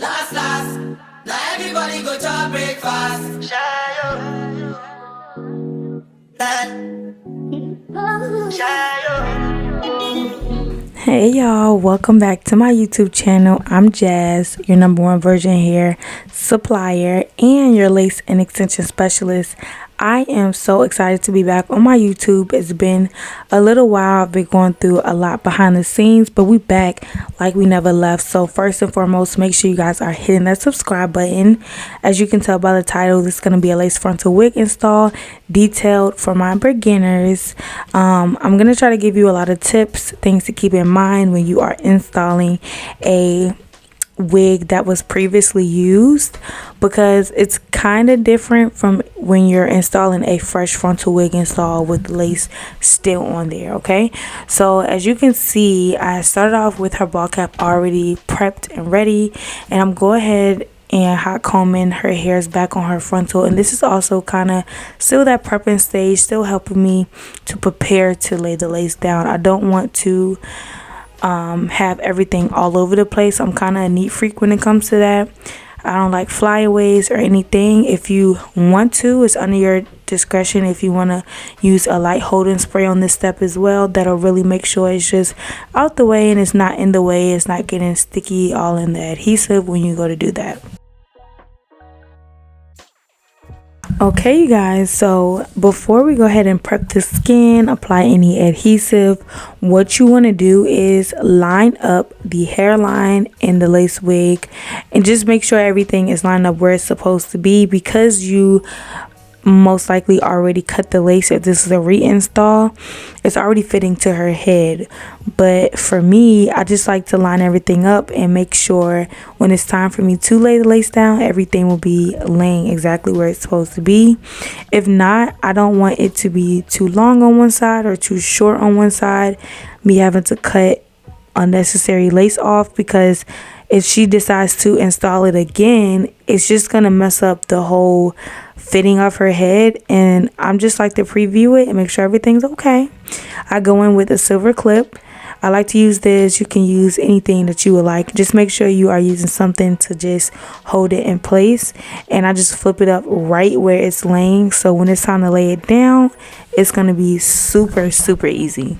Last, last. Now everybody go to breakfast. Shayo. Hey y'all, welcome back to my YouTube channel. I'm Jazz, your #1 virgin hair supplier and your lace and extension specialist. I am so excited to be back on my YouTube. It's been a little while. I've been going through a lot behind the scenes, but we back like we never left. So first and foremost, make sure you guys are hitting that subscribe button. As you can tell by the title, this is going to be a lace frontal wig install detailed for my beginners. I'm going to try to give you a lot of tips, things to keep in mind when you are installing a wig that was previously used, because it's kind of different from when you're installing a fresh frontal wig install with lace still on there. Okay, so as you can see, I started off with her ball cap already prepped and ready, and I'm go ahead and hot combing her hairs back on her frontal. And this is also kind of still that prepping stage, still helping me to prepare to lay the lace down. I don't want to have everything all over the place. I'm kind of a neat freak when it comes to that. I don't like flyaways or anything. If you want to, it's under your discretion. If you want to use a light holding spray on this step as well, that'll really make sure it's just out the way and it's not in the way. It's not getting sticky all in the adhesive when you go to do that. Okay, you guys, so before we go ahead and prep the skin, apply any adhesive, what you want to do is line up the hairline and the lace wig and just make sure everything is lined up where it's supposed to be, because you most likely already cut the lace. If this is a reinstall, it's already fitting to her head. But for me, I just like to line everything up and make sure when it's time for me to lay the lace down, everything will be laying exactly where it's supposed to be. If not, I don't want it to be too long on one side or too short on one side, me having to cut unnecessary lace off, because if she decides to install it again, it's just gonna mess up the whole fitting of her head. And I'm just like to preview it and make sure everything's okay. I go in with a silver clip. I like to use this. You can use anything that you would like. Just make sure you are using something to just hold it in place. And I just flip it up right where it's laying, so when it's time to lay it down, it's gonna be super easy.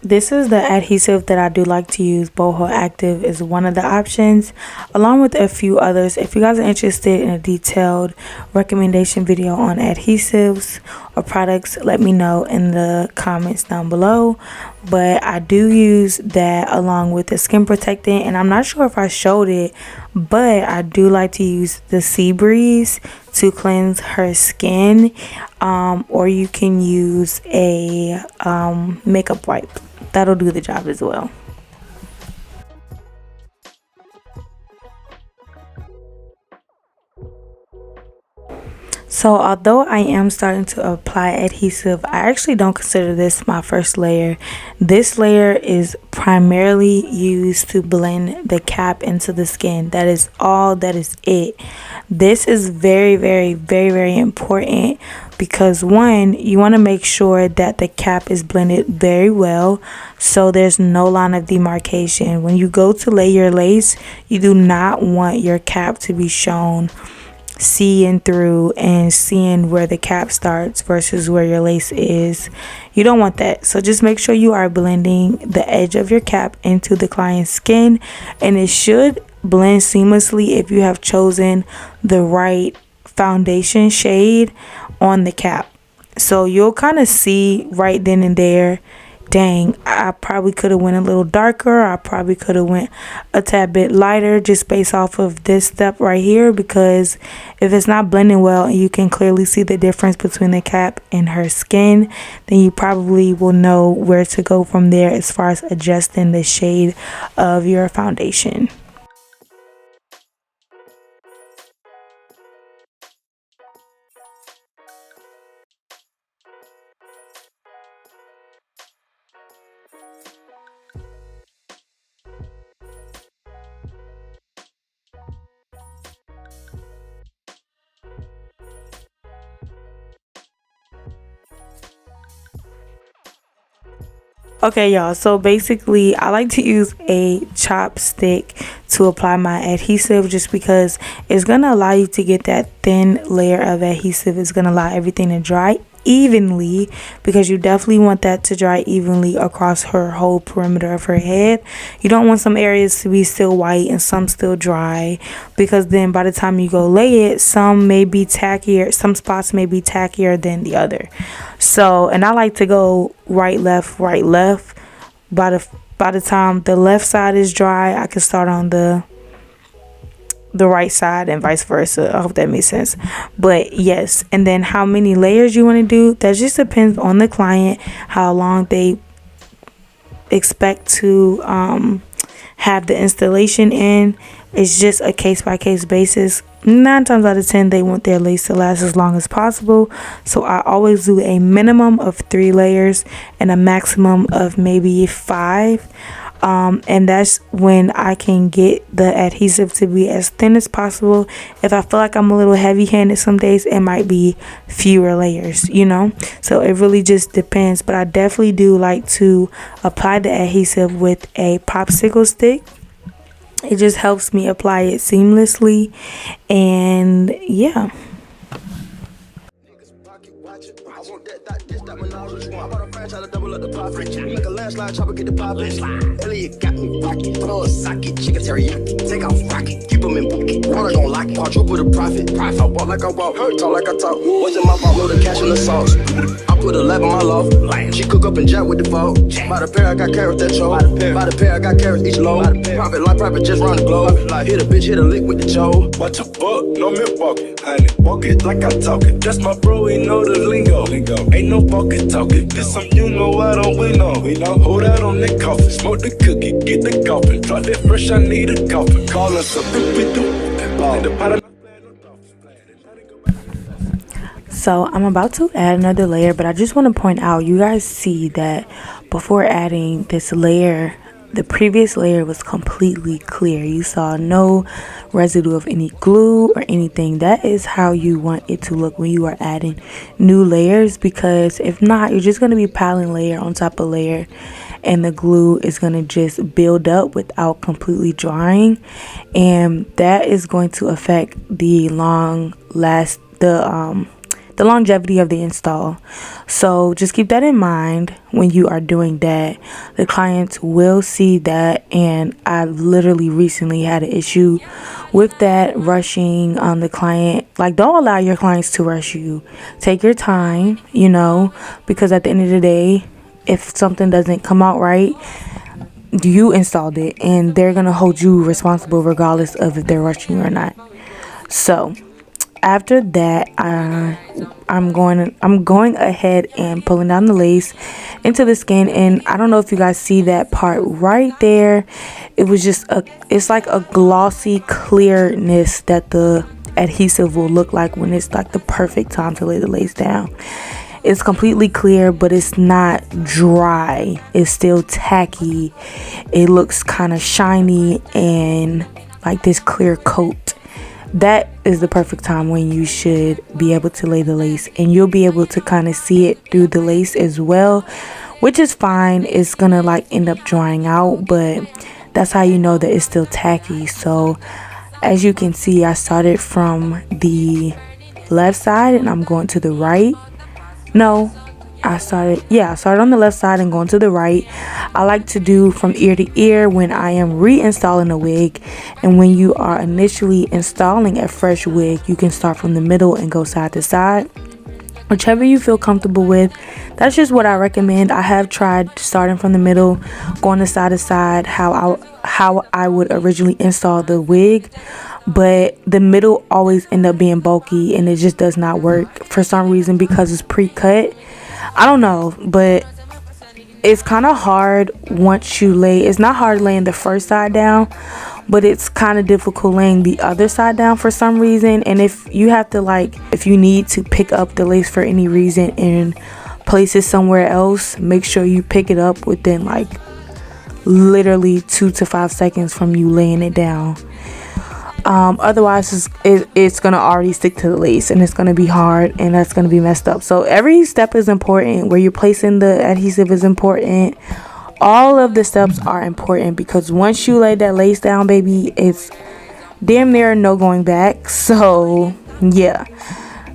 This is the adhesive that I do like to use. Boho Active is one of the options, along with a few others. If you guys are interested in a detailed recommendation video on adhesives or products, let me know in the comments down below. But I do use that along with the skin protectant, and I'm not sure if I showed it, but I do like to use the Sea Breeze to cleanse her skin, or you can use a makeup wipe. That'll do the job as well. So although I am starting to apply adhesive, I actually don't consider this my first layer. This layer is primarily used to blend the cap into the skin. That is all, that is it. This is very important, because one, you want to make sure that the cap is blended very well, so there's no line of demarcation. When you go to lay your lace, you do not want your cap to be shown seeing through and seeing where the cap starts versus where your lace is. You don't want that. So just make sure you are blending the edge of your cap into the client's skin, and it should blend seamlessly if you have chosen the right foundation shade on the cap. So you'll kind of see right then and there, dang, I probably could have went a little darker. I probably could have went a tad bit lighter, just based off of this step right here, because if it's not blending well and you can clearly see the difference between the cap and her skin, then you probably will know where to go from there as far as adjusting the shade of your foundation. Okay, y'all, so basically I like to use a chopstick to apply my adhesive, just because it's going to allow you to get that thin layer of adhesive. It's going to allow everything to dry evenly, because you definitely want that to dry evenly across her whole perimeter of her head. You don't want some areas to be still white and some still dry, because then by the time you go lay it, some may be tackier, some spots may be tackier than the other. So, and I like to go right left by the time the left side is dry, I can start on the right side and vice versa. I hope that makes sense. But yes, and then how many layers you want to do, that just depends on the client, how long they expect to have the installation in. It's just a case-by-case basis. 9 times out of 10 they want their lace to last as long as possible, so I always do a minimum of 3 layers and a maximum of maybe 5. And that's when I can get the adhesive to be as thin as possible. If I feel like I'm a little heavy-handed some days, it might be fewer layers, you know. So it really just depends, but I definitely do like to apply the adhesive with a popsicle stick. It just helps me apply it seamlessly, and yeah. Try to double up the profit. Make a landslide, chopper get the poppin'. Elliot got me rocky. Throw a socket, chicken teriyaki. Take off rocket, keep them in bucket. Water gon' lock it, quadruple the profit. I walk like I walk, talk like I talk. Wasn't my fault, load the cash in the sauce. I put a lab on my loft. She cook up and jack with the fault. By the pair, I got carrots that choke. By the pair, I got carrots each load. Private life, private just round the globe. Hit a bitch, hit a lick with the Joe. What the fuck? No milk walking. Honey, walk it like I talk it. That's my bro, he know the lingo. Ain't no fucking talking. This some you know, I don't we know. Hold out on that coffin, smoke the cookie, get the coffin. Drop that fresh, I need a coffin. Call us up and we do. So I'm about to add another layer, but I just want to point out, you guys see that before adding this layer, the previous layer was completely clear. You saw no residue of any glue or anything. That is how you want it to look when you are adding new layers, because if not, you're just going to be piling layer on top of layer, and the glue is going to just build up without completely drying, and that is going to affect the longevity of the install. So just keep that in mind when you are doing that. The clients will see that, and I literally recently had an issue with that, rushing on the client. Like, don't allow your clients to rush you. Take your time, you know, because at the end of the day, if something doesn't come out right, you installed it, and they're gonna hold you responsible regardless of if they're rushing you or not. So after that, I'm going ahead and pulling down the lace into the skin, and I don't know if you guys see that part right there. It was just it's like a glossy clearness that the adhesive will look like when it's like the perfect time to lay the lace down. It's completely clear, but it's not dry. It's still tacky. It looks kind of shiny and like this clear coat. That is the perfect time when you should be able to lay the lace, and you'll be able to kind of see it through the lace as well, which is fine. It's gonna like end up drying out, but that's how you know that it's still tacky. So as you can see, I started from the left side and I'm going to the right. No, I started on the left side and going to the right. I like to do from ear to ear when I am reinstalling a wig, and when you are initially installing a fresh wig, you can start from the middle and go side to side, whichever you feel comfortable with. That's just what I recommend. I have tried starting from the middle, going to side, how I would originally install the wig, but the middle always end up being bulky, and it just does not work for some reason, because it's pre-cut. I don't know, but it's kind of hard once you lay. It's not hard laying the first side down, but it's kind of difficult laying the other side down for some reason. And if you need to pick up the lace for any reason and place it somewhere else, make sure you pick it up within like literally 2 to 5 seconds from you laying it down. Otherwise it's gonna already stick to the lace, and it's gonna be hard, and that's gonna be messed up. So every step is important. Where you're placing the adhesive is important. all of the steps are important because once you lay that lace down, baby, it's damn near no going back. So yeah,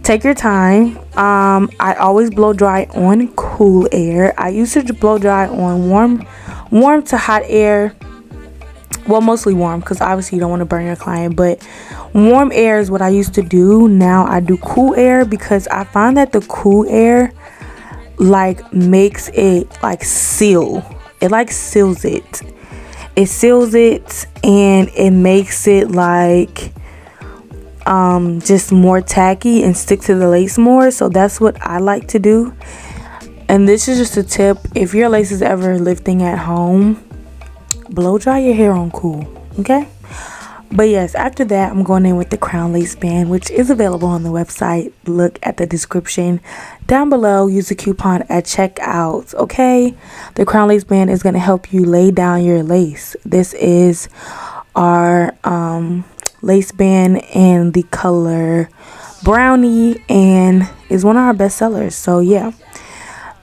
take your time. I always blow dry on cool air. I used to blow dry on warm to hot air. Well, mostly warm because obviously you don't want to burn your client, but warm air is what I used to do. Now I do cool air because I find that the cool air like makes it like seal. It like seals it. It seals it and it makes it like just more tacky and stick to the lace more. So that's what I like to do. And this is just a tip. If your lace is ever lifting at home, blow dry your hair on cool, okay? But yes, after that, I'm going in with the crown lace band, which is available on the website. Look at the description down below. Use the coupon at checkout, okay? The crown lace band is going to help you lay down your lace. This is our lace band in the color brownie and is one of our best sellers. So yeah,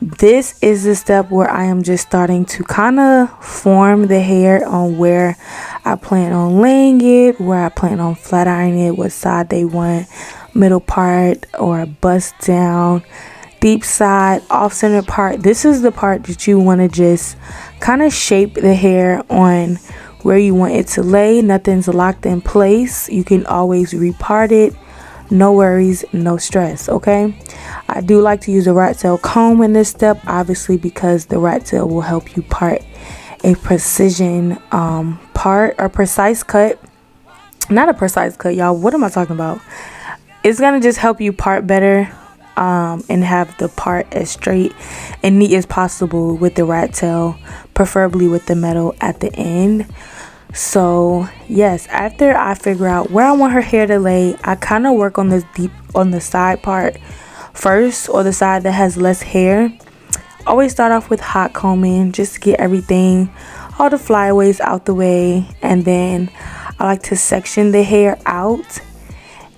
this is the step where I am just starting to kind of form the hair on where I plan on laying it, where I plan on flat ironing it, what side they want, middle part or bust down, deep side, off center part. This is the part that you want to just kind of shape the hair on where you want it to lay. Nothing's locked in place. You can always repart it. No worries, no stress, okay? I do like to use a rat tail comb in this step, obviously, because the rat tail will help you part a precision part or precise cut. Not a precise cut, y'all. What am I talking about? It's gonna just help you part better and have the part as straight and neat as possible with the rat tail, preferably with the metal at the end. So yes, after I figure out where I want her hair to lay, I kind of work on this deep on the side part first, or the side that has less hair. Always start off with hot combing just to get everything, all the flyaways out the way, and then I like to section the hair out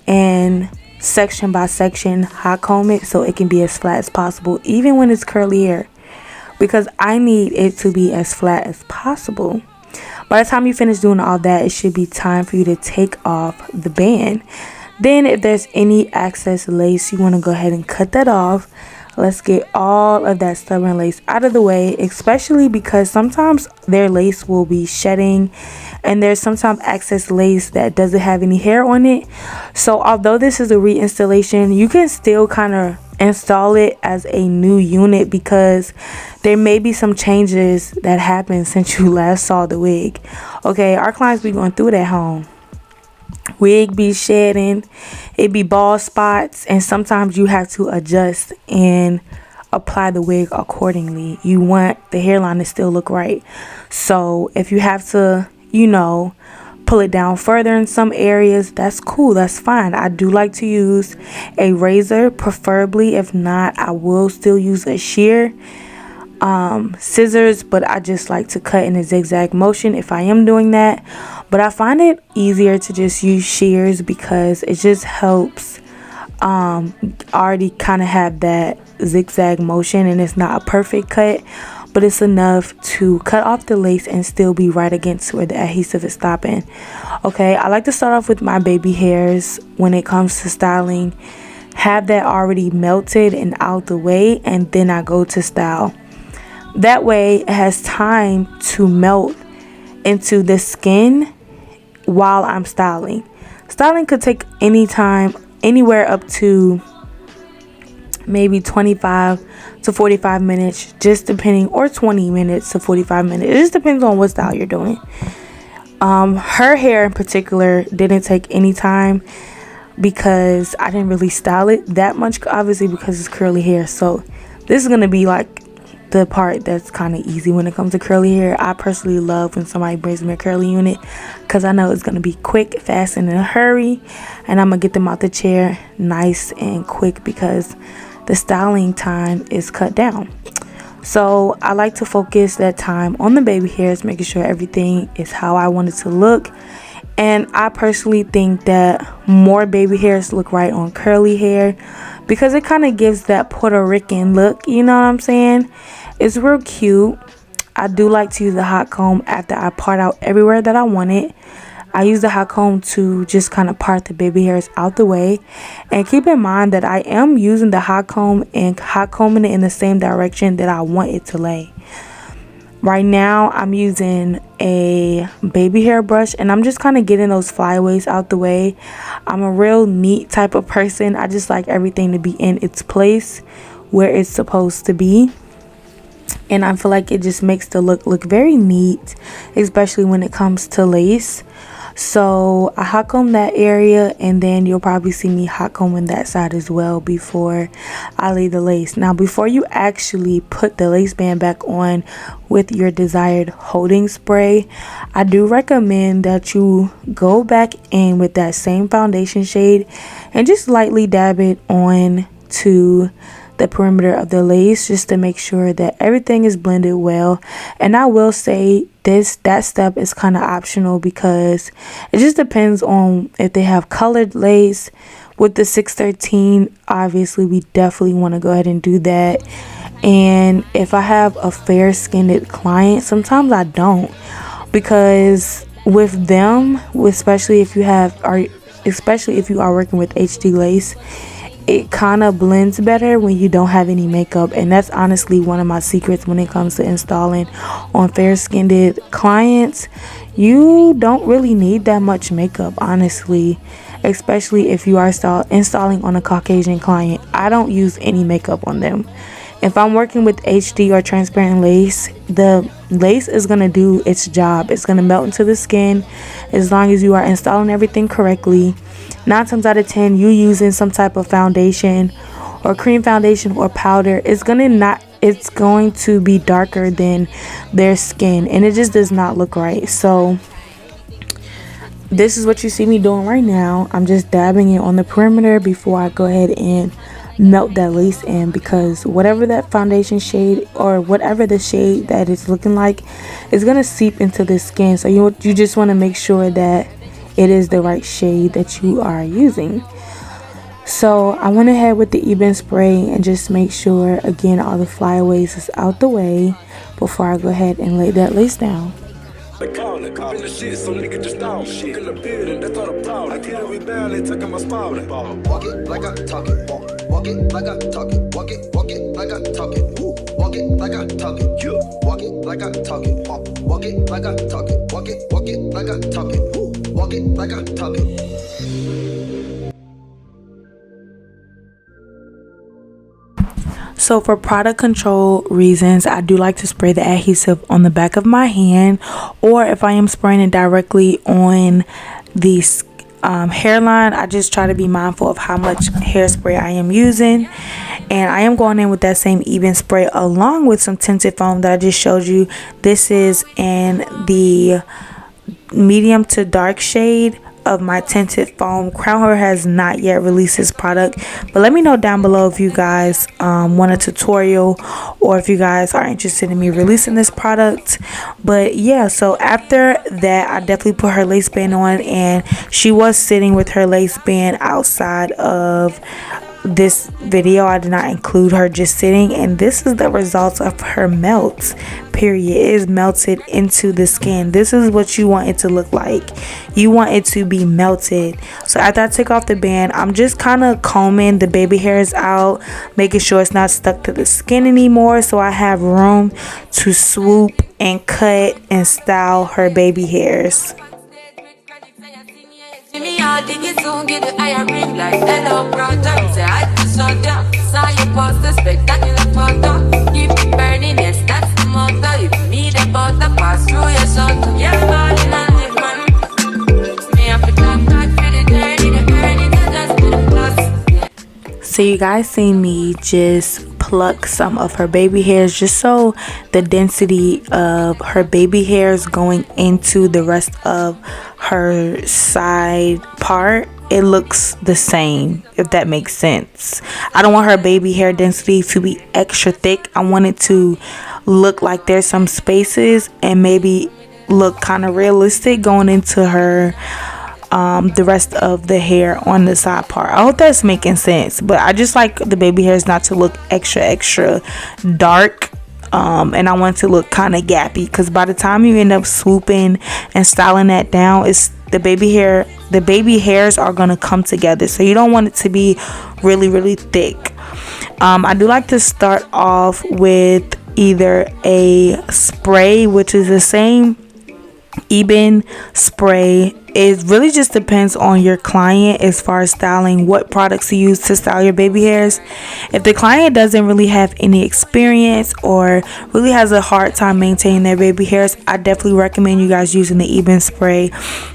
and section by section hot comb it so it can be as flat as possible, even when it's curly hair, because I need it to be as flat as possible. By the time you finish doing all that, it should be time for you to take off the band. Then if there's any excess lace, you want to go ahead and cut that off. Let's get all of that stubborn lace out of the way, especially because sometimes their lace will be shedding and there's sometimes excess lace that doesn't have any hair on it. So although this is a reinstallation, you can still kind of install it as a new unit because there may be some changes that happened since you last saw the wig. Okay, our clients be going through it at home. Wig be shedding, it be bald spots, and sometimes you have to adjust and apply the wig accordingly. You want the hairline to still look right. So if you have to, pull it down further in some areas, that's cool, that's fine. I do like to use a razor, preferably. If not, I will still use a shear, scissors, but I just like to cut in a zigzag motion if I am doing that. But I find it easier to just use shears because it just helps already kind of have that zigzag motion, and it's not a perfect cut, but it's enough to cut off the lace and still be right against where the adhesive is stopping. Okay, I like to start off with my baby hairs when it comes to styling, have that already melted and out the way, and then I go to style. That way it has time to melt into the skin while I'm styling. Styling could take any time, anywhere up to maybe 25 to 45 minutes, just depending, or 20 minutes to 45 minutes. It just depends on what style you're doing. Her hair in particular didn't take any time because I didn't really style it that much, obviously, because it's curly hair. So this is gonna be like the part that's kind of easy when it comes to curly hair. I personally love when somebody brings me a curly unit because I know it's going to be quick, fast, and in a hurry, and I'm going to get them out the chair nice and quick because the styling time is cut down. So I like to focus that time on the baby hairs, making sure everything is how I want it to look. And I personally think that more baby hairs look right on curly hair because it kind of gives that Puerto Rican look, you know what I'm saying? It's real cute. I do like to use the hot comb after I part out everywhere that I want it. I use the hot comb to just kind of part the baby hairs out the way. And keep in mind that I am using the hot comb and hot combing it in the same direction that I want it to lay. Right now I'm using a baby hair brush and I'm just kind of getting those flyaways out the way. I'm a real neat type of person. I just like everything to be in its place where it's supposed to be. And I feel like it just makes the look very neat, especially when it comes to lace. So I hot comb that area, and then you'll probably see me hot combing that side as well before I lay the lace. Now, before you actually put the lace band back on with your desired holding spray, I do recommend that you go back in with that same foundation shade and just lightly dab it on to the perimeter of the lace, just to make sure that everything is blended well. And I will say that step is kind of optional because it just depends on if they have colored lace. With the 613, obviously we definitely want to go ahead and do that. And if I have a fair skinned client, sometimes I don't, because with them, especially if you are working with HD lace, it kind of blends better when you don't have any makeup. And that's honestly one of my secrets when it comes to installing on fair skinned clients. You don't really need that much makeup, honestly, especially if you are installing on a Caucasian client. I don't use any makeup on them. If I'm working with HD or transparent lace, the lace is going to do its job. It's going to melt into the skin as long as you are installing everything correctly. 9 times out of 10, you using some type of foundation or cream foundation or powder, it's going to be darker than their skin, and it just does not look right. So this is what you see me doing right now. I'm just dabbing it on the perimeter before I go ahead and melt that lace in, because whatever that foundation shade or whatever the shade that it's looking like is going to seep into the skin. So you just want to make sure that it is the right shade that you are using. So I went ahead with the even spray and just make sure, again, all the flyaways is out the way before I go ahead and lay that lace down. Walk it like I talk it. Walk it like I talk it. Walk it like I talk it. Walk it like I talk it. Walk it like I talk it. Walk it like I talk it. Walk it like I talk it. Walk it like I talk it. So for product control reasons, I do like to spray the adhesive on the back of my hand, or if I am spraying it directly on the hairline, I just try to be mindful of how much hairspray I am using. And I am going in with that same even spray along with some tinted foam that I just showed you. This is in the medium to dark shade of my tinted foam. Crown Hair has not yet released this product, but let me know down below if you guys want a tutorial or if you guys are interested in me releasing this product. But yeah, so after that, I definitely put her lace band on, and she was sitting with her lace band outside of this video. I did not include her just sitting, and this is the results of her melt. Period. It is melted into the skin. This is what you want it to look like. You want it to be melted. So after I take off the band, I'm just kind of combing the baby hairs out, making sure it's not stuck to the skin anymore, so I have room to swoop and cut and style her baby hairs. So you guys seen me just pluck some of her baby hairs, just so the density of her baby hairs going into the rest of her side part, it looks the same, if that makes sense. I don't want her baby hair density to be extra thick. I want it to look like there's some spaces and maybe look kind of realistic going into her the rest of the hair on the side part. I hope that's making sense, but I just like the baby hairs not to look extra dark and I want it to look kind of gappy, because by the time you end up swooping and styling that down, it's the baby hairs are going to come together, so you don't want it to be really thick. I do like to start off with either a spray, which is the same Eben spray. It really just depends on your client as far as styling, what products to use to style your baby hairs. If the client doesn't really have any experience or really has a hard time maintaining their baby hairs, I definitely recommend you guys using the Eben spray.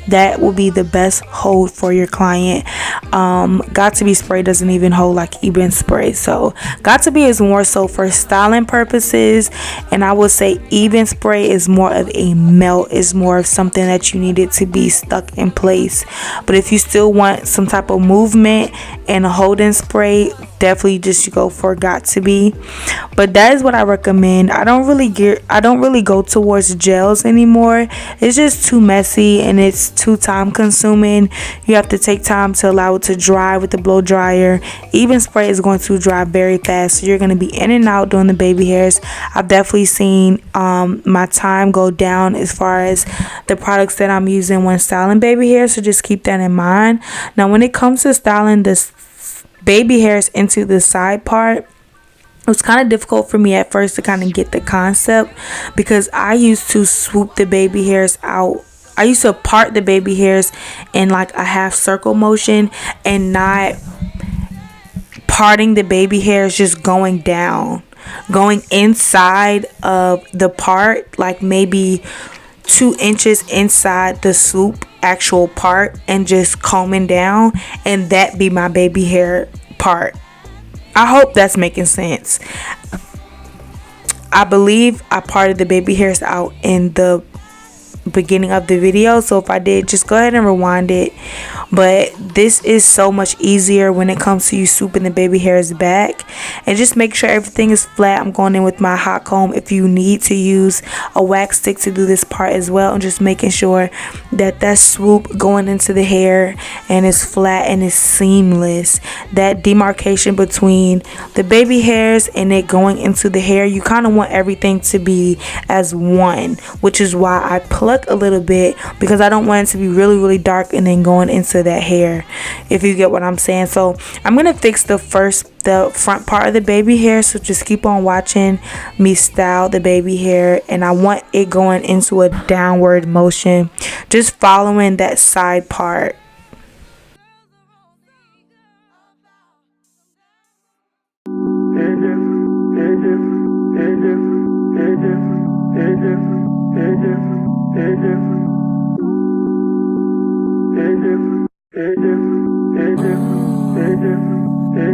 That will be the best hold for your client. Got to Be spray doesn't even hold like Eben spray, so Got to Be is more so for styling purposes, and I would say Eben spray is more of a melt, is more of something that you need it to be stuck in place. But if you still want some type of movement and a holding spray, definitely just go for Got to Be. But that is what I recommend. I don't really go towards gels anymore. It's just too messy and it's too time consuming. You have to take time to allow it to dry with the blow dryer. Eben spray is going to dry very fast, so you're going to be in and out doing the baby hairs. I've definitely seen my time go down as far as the products that I'm using when styling baby hairs, so just keep that in mind. Now when it comes to styling this baby hairs into the side part, it was kind of difficult for me at first to kind of get the concept, because I used to swoop the baby hairs out. I used to part the baby hairs in like a half circle motion and not parting the baby hairs, just going down, going inside of the part, like maybe 2 inches inside the swoop actual part, and just combing down, and that be my baby hair part. I hope that's making sense. I believe I parted the baby hairs out in the beginning of the video, so if I did, just go ahead and rewind it. But this is so much easier when it comes to you swooping the baby hairs back, and just make sure everything is flat. I'm going in with my hot comb. If you need to use a wax stick to do this part as well, and just making sure that swoop going into the hair and is flat and is seamless. That demarcation between the baby hairs and it going into the hair, you kind of want everything to be as one, which is why I pluck a little bit, because I don't want it to be really dark and then going into that hair, if you get what I'm saying. So I'm gonna fix the front part of the baby hair, so just keep on watching me style the baby hair, and I want it going into a downward motion, just following that side part.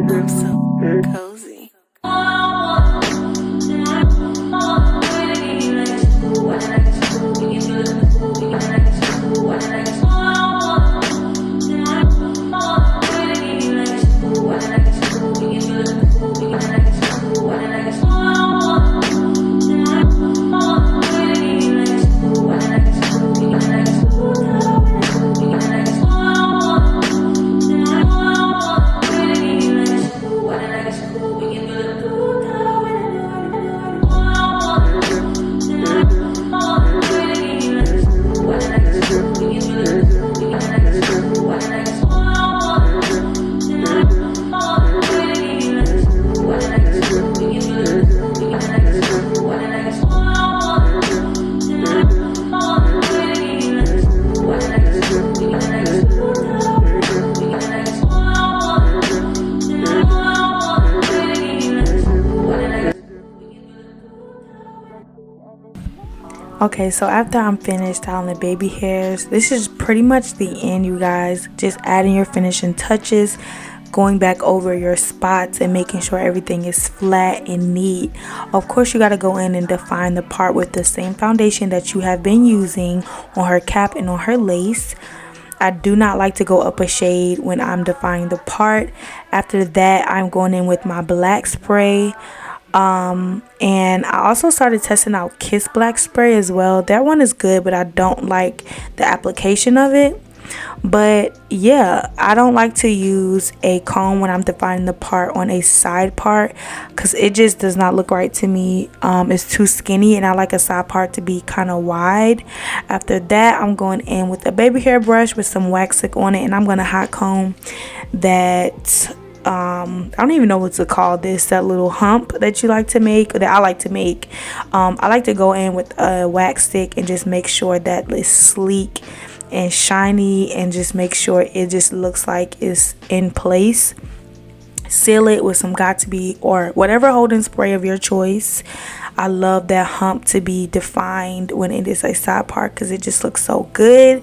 I'm so cozy. Okay, so after I'm finished styling the baby hairs, this is pretty much the end, you guys. Just adding your finishing touches, going back over your spots and making sure everything is flat and neat. Of course, you got to go in and define the part with the same foundation that you have been using on her cap and on her lace. I do not like to go up a shade when I'm defining the part. After that, I'm going in with my black spray. And I also started testing out Kiss Black spray as well. That one is good, but I don't like the application of it. But yeah, I don't like to use a comb when I'm defining the part on a side part because it just does not look right to me. It's too skinny and I like a side part to be kind of wide. After that, I'm going in with a baby hair brush with some wax stick on it, and I'm going to hot comb that I don't even know what to call this, that little hump that you like to make, or that I like to make. I like to go in with a wax stick and just make sure that it's sleek and shiny, and just make sure it just looks like it's in place. Seal it with some Got2b or whatever holding spray of your choice. I love that hump to be defined when it is a side part because it just looks so good.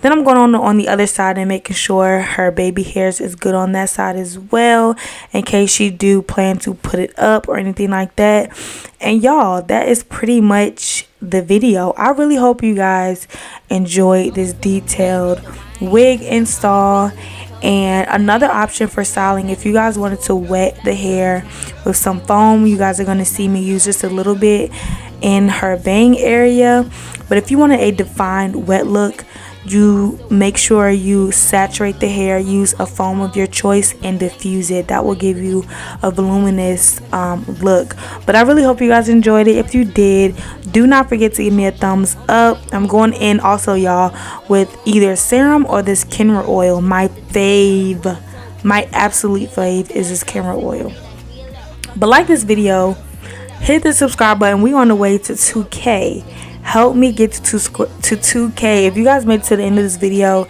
Then I'm going on the other side and making sure her baby hairs is good on that side as well, in case you do plan to put it up or anything like that. And y'all, that is pretty much the video. I really hope you guys enjoyed this detailed wig install. And another option for styling, if you guys wanted to wet the hair with some foam, you guys are going to see me use just a little bit in her bang area. But if you wanted a defined wet look, you make sure you saturate the hair, use a foam of your choice, and diffuse it. That will give you a voluminous look. But I really hope you guys enjoyed it. If you did, do not forget to give me a thumbs up. I'm going in also, y'all, with either serum or this Kenra oil. My fave, my absolute fave is this Kenra oil. But like this video, hit the subscribe button. We on the way to 2K. Help me get to 2K. If you guys made it to the end of this video,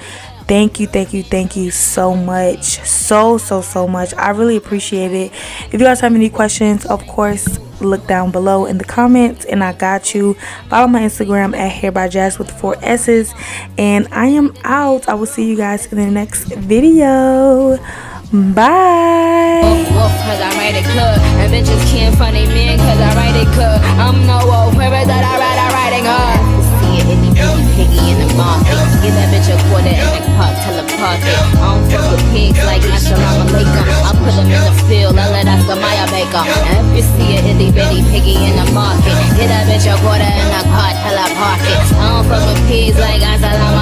thank you so much, so much. I really appreciate it. If you guys have any questions, of course, look down below in the comments and I got you. Follow my Instagram at hairbyjazz with 4 S's, and I am out. I will see you guys in the next video. Bye. Cause I write it good. And bitches can't find a man cause I write it good. I'm no wolf, whoever that I write it good. See it in the piggy in the market. Give that bitch a quarter and make pop till a pocket. I don't fuck with pigs like Assalamu alaikum. I put them in the field, I let Oscar Maya bake them. And if you see an itty bitty piggy in the market, give that bitch a quarter and a pot till I pocket. I don't fuck with pigs like Assalamu